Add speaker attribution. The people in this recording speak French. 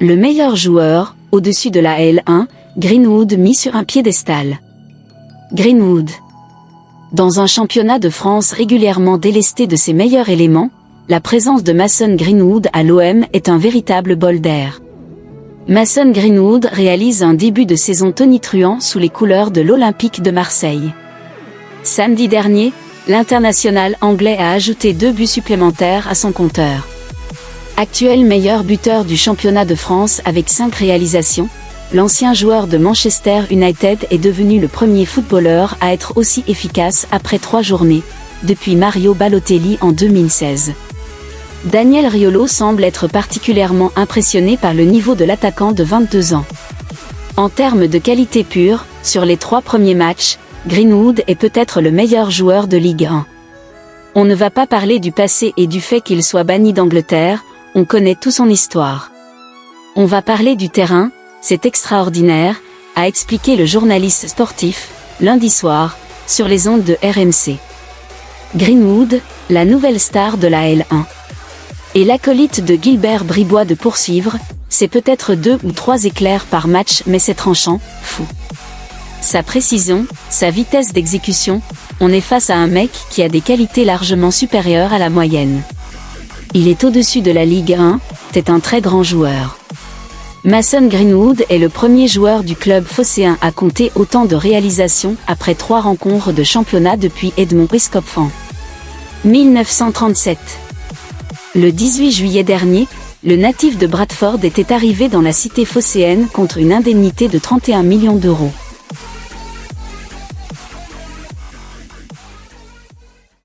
Speaker 1: Le meilleur joueur, au-dessus de la L1, Greenwood mis sur un piédestal. Greenwood. Dans un championnat de France régulièrement délesté de ses meilleurs éléments, la présence de Mason Greenwood à l'OM est un véritable bol d'air. Mason Greenwood réalise un début de saison tonitruant sous les couleurs de l'Olympique de Marseille. Samedi dernier, l'international anglais a ajouté 2 buts supplémentaires à son compteur. Actuel meilleur buteur du championnat de France avec 5 réalisations, l'ancien joueur de Manchester United est devenu le premier footballeur à être aussi efficace après 3 journées, depuis Mario Balotelli en 2016. Daniel Riolo semble être particulièrement impressionné par le niveau de l'attaquant de 22 ans. En termes de qualité pure, sur les 3 premiers matchs, Greenwood est peut-être le meilleur joueur de Ligue 1. On ne va pas parler du passé et du fait qu'il soit banni d'Angleterre, on connaît toute son histoire. On va parler du terrain, c'est extraordinaire, a expliqué le journaliste sportif, lundi soir, sur les ondes de RMC. Greenwood, la nouvelle star de la L1. Et l'acolyte de Gilbert Bribois de poursuivre, c'est peut-être 2 ou 3 éclairs par match mais c'est tranchant, fou. Sa précision, sa vitesse d'exécution, on est face à un mec qui a des qualités largement supérieures à la moyenne. Il est au-dessus de la Ligue 1, c'est un très grand joueur. Mason Greenwood est le premier joueur du club phocéen à compter autant de réalisations après 3 rencontres de championnat depuis Edmond Escoffian. 1937. Le 18 juillet dernier, le natif de Bradford était arrivé dans la cité phocéenne contre une indemnité de 31 millions d'euros.